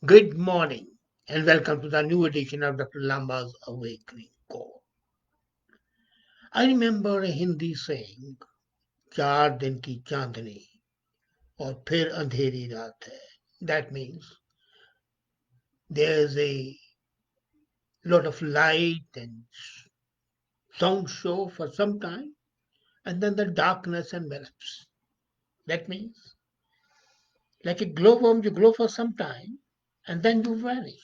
Good morning and welcome to the new edition of Dr. Lamba's Awakening Call. I remember a Hindi saying, "चार दिन की चांदनी और फिर अंधेरी रात है." That means there's a lot of light and sound show for some time and then the darkness envelops. That means like a glowworm, you glow for some time and then you vanish.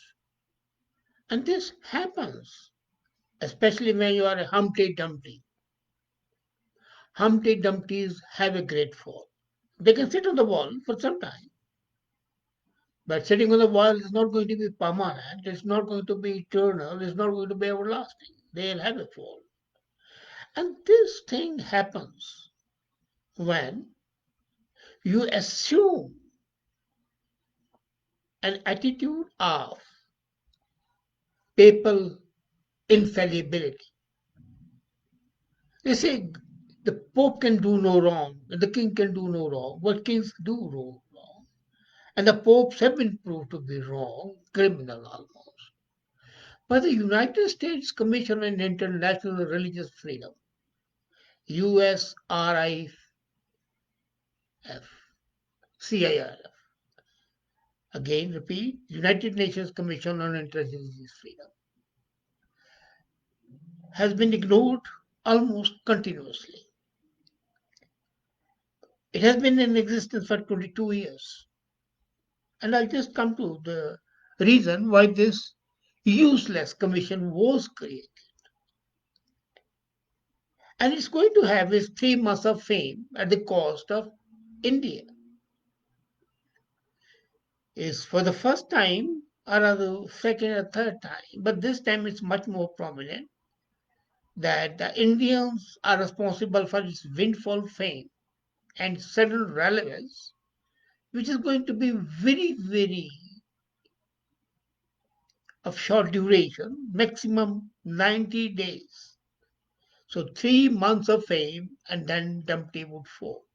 And this happens, especially when you are a Humpty Dumpty. Humpty Dumptys have a great fall. They can sit on the wall for some time, but sitting on the wall is not going to be permanent, it's not going to be eternal, it's not going to be everlasting. They'll have a fall. And this thing happens when you assume an attitude of papal infallibility. They say the Pope can do no wrong, and the King can do no wrong. What kings do wrong. And the popes have been proved to be wrong, criminal almost. But the United States Commission on International Religious Freedom, USRIF, CIRF, again repeat, United Nations Commission on International Religious Freedom, has been ignored almost continuously. It has been in existence for 22 years. And I'll just come to the reason why this useless commission was created. And it's going to have its 3 months of fame at the cost of India. Is for the first time, or rather second or third time, but this time it's much more prominent that the Indians are responsible for its windfall fame and sudden relevance, which is going to be very, very of short duration, maximum 90 days. So 3 months of fame and then Dumpty would fall.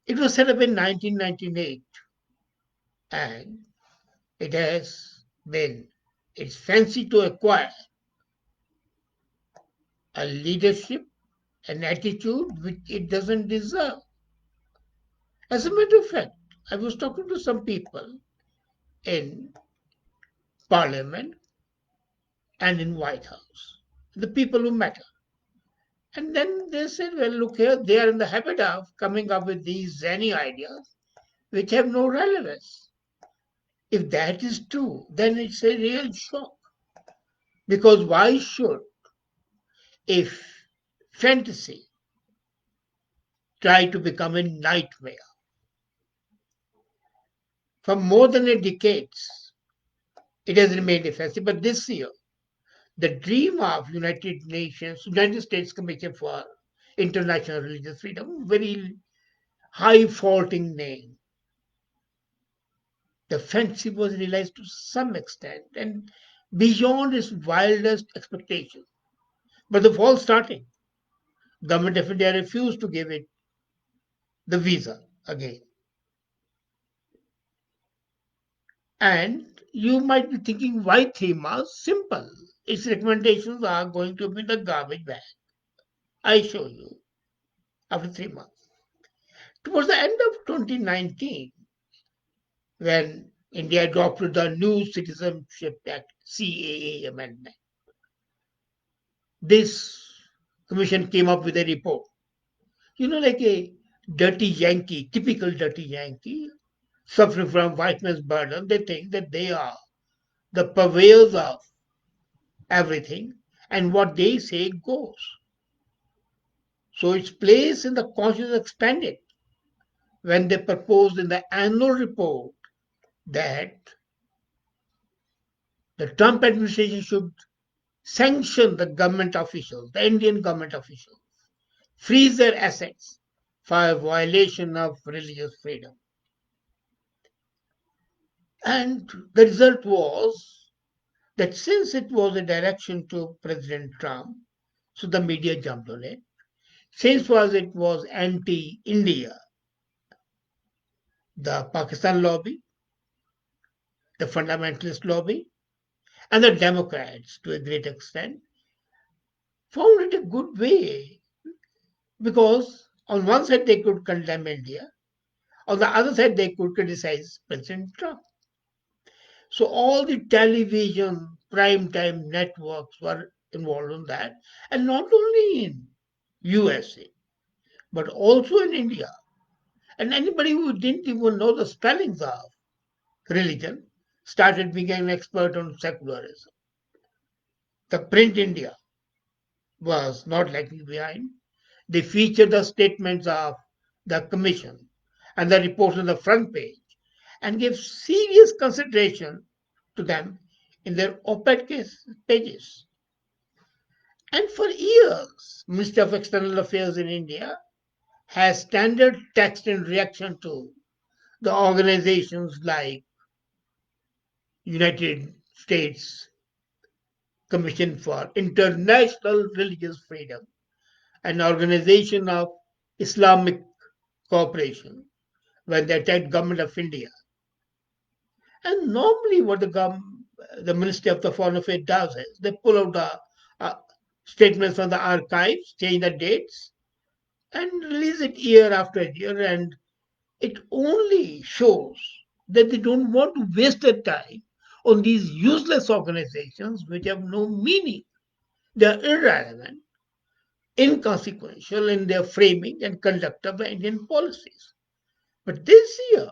It was set up in 1998 and it has been its fancy to acquire a leadership, an attitude which it doesn't deserve. As a matter of fact, I was talking to some people in Parliament and in White House, the people who matter. And then they said, well, look here, they are in the habit of coming up with these zany ideas which have no relevance. If that is true, then it's a real shock. Because why should, if fantasy try to become a nightmare? For more than a decade, it has remained effective. But this year, the dream of United States Commission for International Religious Freedom, very high faulting name. The fantasy was realized to some extent and beyond its wildest expectations. But the fall starting. Government of India refused to give it the visa again. And you might be thinking, why 3 months? Simple. Its recommendations are going to be the garbage bag. I show you after 3 months. Towards the end of 2019, when India adopted the new Citizenship Act, CAA amendment, this commission came up with a report. Like a dirty Yankee, typical dirty Yankee, suffering from white man's burden, they think that they are the purveyors of everything, and what they say goes. So its place in the conscience expanded when they proposed in the annual report that the Trump administration should sanction the government officials, the Indian government officials, freeze their assets for a violation of religious freedom. And the result was that since it was a direction to President Trump, so the media jumped on it. Since it was anti-India, the Pakistan lobby, the fundamentalist lobby, and the Democrats, to a great extent, found it a good way because on one side they could condemn India, on the other side they could criticize President Trump. So all the television primetime networks were involved in that, and not only in USA but also in India. And anybody who didn't even know the spellings of religion started being an expert on secularism. The print India was not lagging behind. They featured the statements of the commission and the reports on the front page and gave serious consideration to them in their op-ed pages. And for years, Ministry of External Affairs in India has standard text in reaction to the organizations like United States Commission for International Religious Freedom, an organization of Islamic cooperation, when they attacked government of India. And normally what the Ministry of the Foreign Affairs does is they pull out the statements from the archives, change the dates, and release it year after year. And it only shows that they don't want to waste their time on these useless organizations which have no meaning. They are irrelevant, inconsequential in their framing and conduct of the Indian policies. But this year,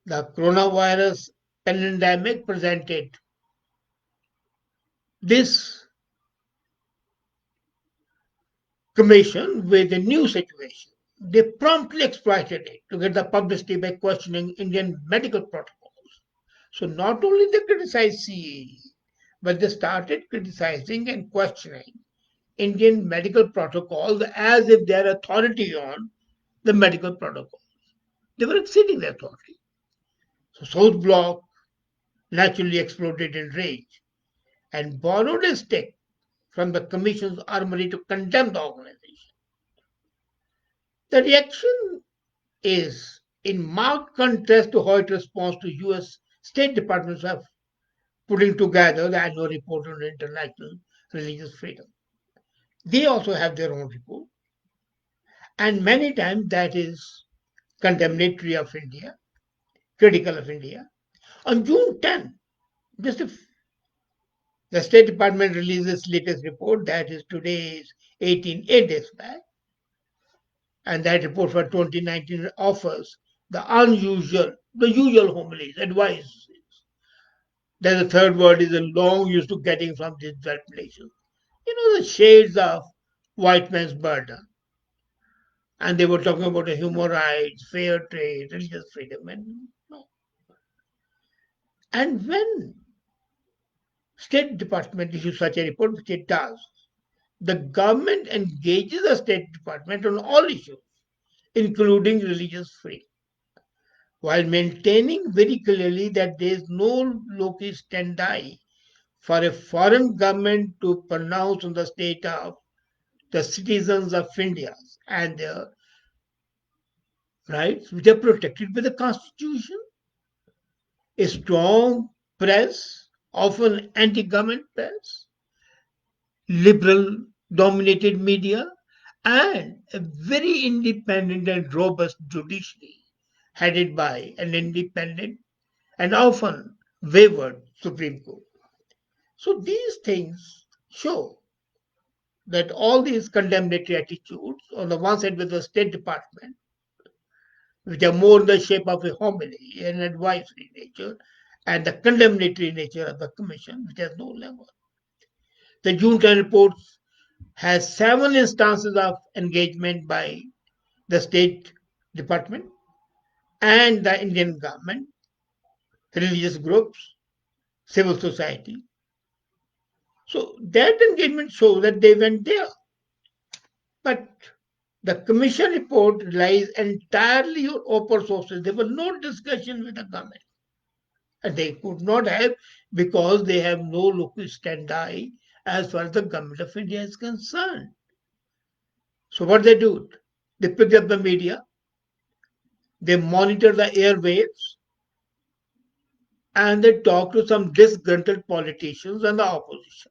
the coronavirus pandemic presented this commission with a new situation. They promptly exploited it to get the publicity by questioning Indian medical protocols. So not only they criticized CAE, but they started criticizing and questioning Indian medical protocols as if they're authority on the medical protocol. They were exceeding their authority. So South Bloc naturally exploded in rage and borrowed a stick from the Commission's armory to condemn the organization. The reaction is in marked contrast to how it responds to US State Department's of putting together the annual report on international religious freedom. They also have their own report, and many times that is condemnatory of India, critical of India. On June 10, just a the State Department released its latest report, that is today's 8 days back, and that report for 2019 offers the usual homilies, advice. Then the third word is a long used to getting from these developed nations. You know, the shades of white man's burden. And they were talking about human rights, fair trade, religious freedom, and no. And when State Department issues such a report, which it does, the government engages the State Department on all issues, including religious freedom, while maintaining very clearly that there is no locus standi for a foreign government to pronounce on the state of the citizens of India and their rights, which are protected by the Constitution. A strong press, often anti government press, liberal dominated media, and a very independent and robust judiciary headed by an independent and often wavered Supreme Court. So these things show that all these condemnatory attitudes, on the one side with the State Department, which are more in the shape of a homily and advisory nature, and the condemnatory nature of the Commission, which has no level. The June 10 report has 7 instances of engagement by the State Department and the Indian government, religious groups, civil society. So that engagement shows that they went there. But the commission report relies entirely on open sources. There was no discussion with the government. And they could not have because they have no locus standi as far as the government of India is concerned. So what they do? They pick up the media, they monitor the airwaves, and they talked to some disgruntled politicians and the opposition.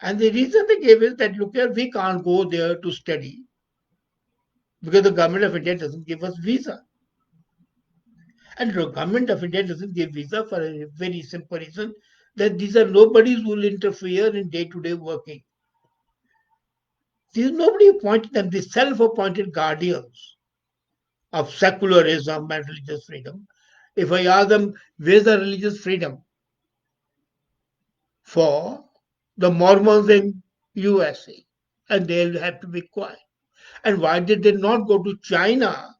And the reason they gave is that, look here, we can't go there to study because the government of India doesn't give us visa. And the government of India doesn't give visa for a very simple reason that these are nobodies who will interfere in day-to-day working. These nobody appointed them, the self-appointed guardians of secularism and religious freedom. If I ask them, where's the religious freedom for the Mormons in USA? And they'll have to be quiet. And why did they not go to China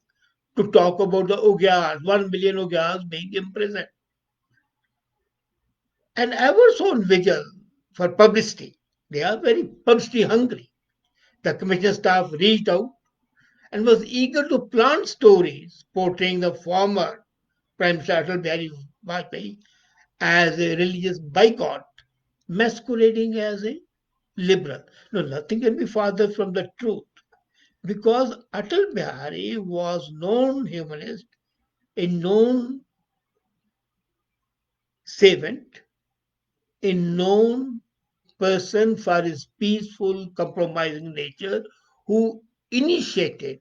to talk about the Ugyas, 1 million Ugyas being imprisoned? And ever so vigil for publicity. They are very publicity hungry. The commission staff reached out and was eager to plant stories portraying the former Prime Minister Atal Bihari Vajpayee as a religious boycott, masquerading as a liberal. No, nothing can be farther from the truth because Atal Bihari was known humanist, a known savant, a known person for his peaceful, compromising nature who initiated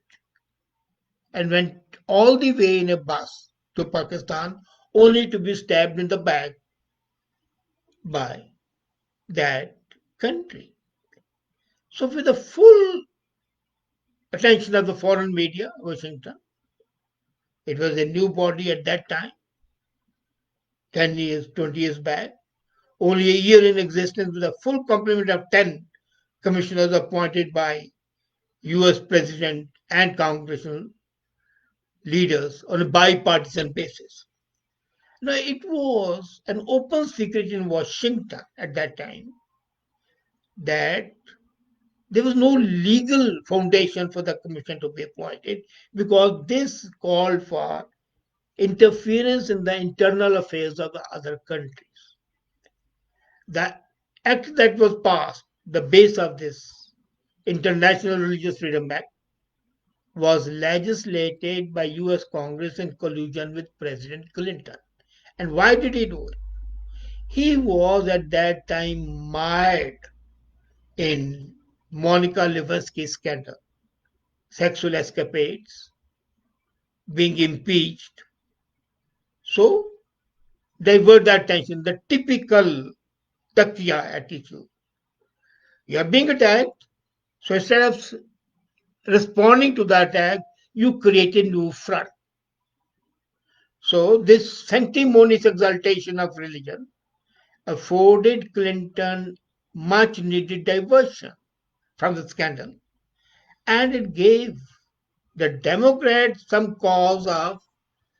and went all the way in a bus to Pakistan only to be stabbed in the back by that country. So, with the full attention of the foreign media, Washington, it was a new body at that time, 10 years, 20 years back, only a year in existence with a full complement of 10 commissioners appointed by US President and congressional leaders on a bipartisan basis. Now, it was an open secret in Washington at that time that there was no legal foundation for the commission to be appointed because this called for interference in the internal affairs of the other countries. The act that was passed, the base of this International Religious Freedom Act, was legislated by US Congress in collusion with President Clinton. And why did he do it? He was at that time mired in Monica Lewinsky scandal, sexual escapades, being impeached. So divert the attention, the typical takia attitude. You are being attacked, so instead of responding to the attack, you create a new front. So this sanctimonious exaltation of religion afforded Clinton much needed diversion from the scandal, and it gave the Democrats some cause of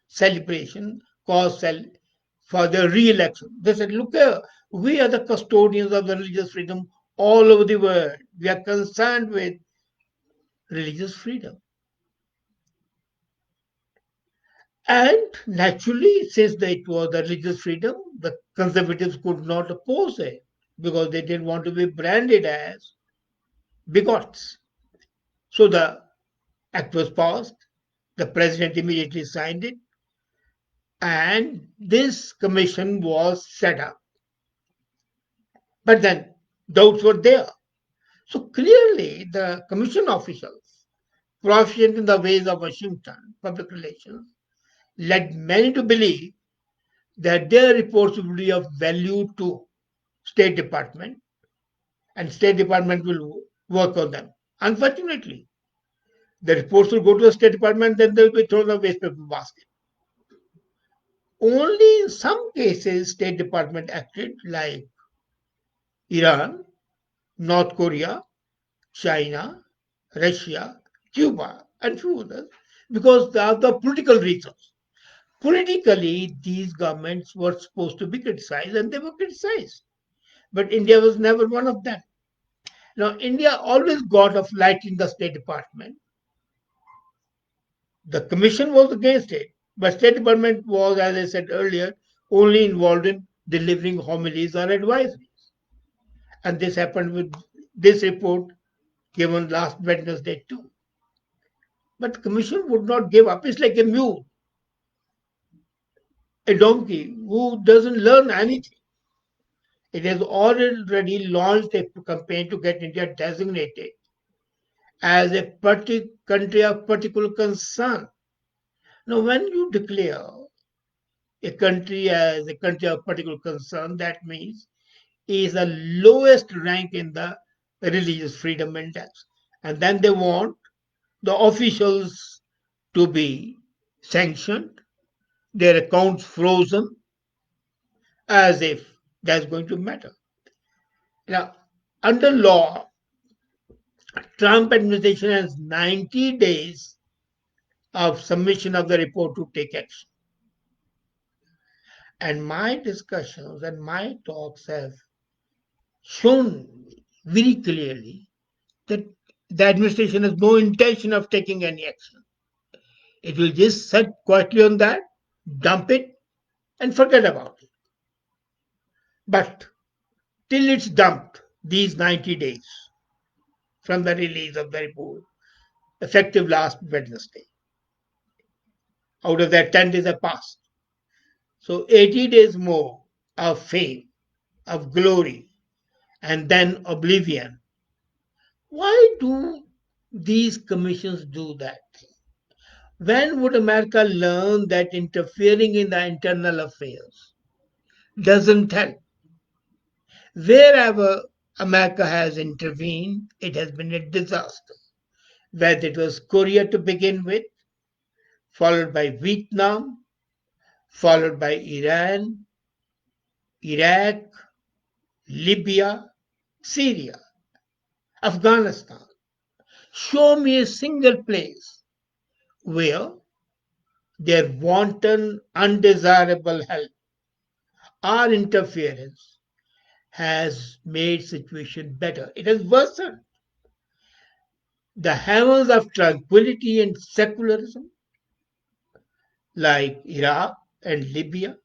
celebration, for their re-election. They said, look here, we are the custodians of the religious freedom all over the world. We are concerned with religious freedom. And naturally, since it was the religious freedom, the conservatives could not oppose it because they didn't want to be branded as bigots. So the act was passed, the president immediately signed it, and this commission was set up. But then doubts were there. So clearly, the commission officials, proficient in the ways of Washington public relations, led many to believe that their reports would be of value to State Department and State Department will work on them. Unfortunately, the reports will go to the State Department, then they'll be thrown in the waste paper basket. Only in some cases, State Department acted like Iran, North Korea, China, Russia, Cuba, and few others, because of the political reasons. Politically, these governments were supposed to be criticized, and they were criticized. But India was never one of them. Now, India always got a flight in the State Department. The Commission was against it, but State Department was, as I said earlier, only involved in delivering homilies or advisories. And this happened with this report given last Wednesday too. But the Commission would not give up. It's like a mule. a donkey who doesn't learn anything. It has already launched a campaign to get India designated as a country of particular concern. Now, when you declare a country as a country of particular concern, that means it is the lowest rank in the religious freedom index. And then they want the officials to be sanctioned, their accounts frozen, as if that's going to matter. Now, under law, Trump administration has 90 days of submission of the report to take action. And my discussions and my talks have shown very clearly that the administration has no intention of taking any action. It will just sit quietly on that, dump it, and forget about it. But till it's dumped, these 90 days from the release of the report, effective last Wednesday, out of that 10 days have passed. So 80 days more of fame, of glory, and then oblivion. Why do these commissions do that? When would America learn that interfering in the internal affairs doesn't help? Wherever America has intervened, it has been a disaster. Whether it was Korea to begin with, followed by Vietnam, followed by Iran, Iraq, Libya, Syria, Afghanistan. Show me a single place where their wanton, undesirable help or interference has made situation better. It has worsened. The heavens of tranquility and secularism, like Iraq and Libya,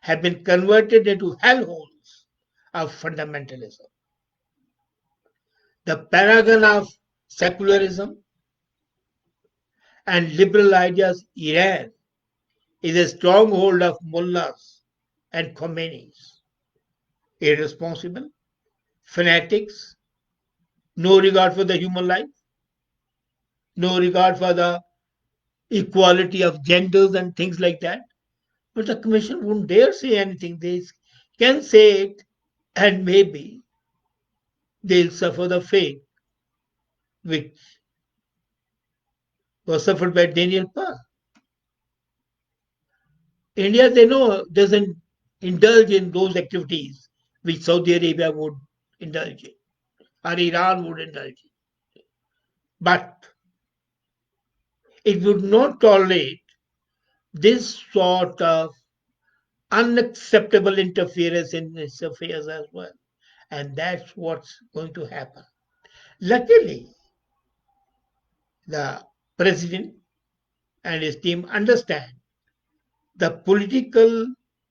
have been converted into hellholes of fundamentalism. The paragon of secularism and liberal ideas, Iran, is a stronghold of mullahs and Khomeinis, irresponsible, fanatics, no regard for the human life, no regard for the equality of genders and things like that. But the commission won't dare say anything. They can say it, and maybe they'll suffer the fate which was suffered by Daniel Pearl. India, they know, doesn't indulge in those activities which Saudi Arabia would indulge in or Iran would indulge in. But it would not tolerate this sort of unacceptable interference in its affairs as well. And that's what's going to happen. Luckily, the president and his team understand the political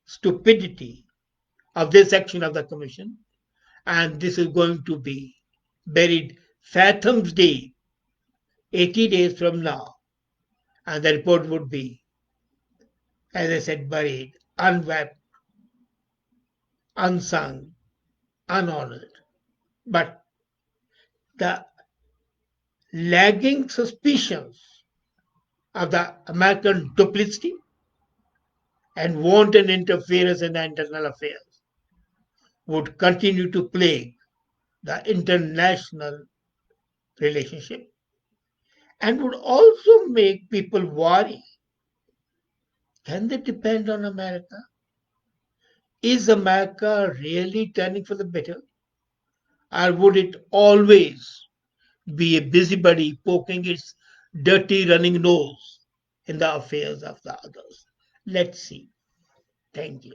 stupidity of this action of the commission, and this is going to be buried fathoms deep 80 days from now, and the report would be, as I said, buried, unwept, unsung, unhonored. But the lagging suspicions of the American duplicity and wanton interference in the internal affairs would continue to plague the international relationship and would also make people worry. Can they depend on America? Is America really turning for the better? Or would it always be a busybody poking its dirty running nose in the affairs of the others? Let's see. Thank you.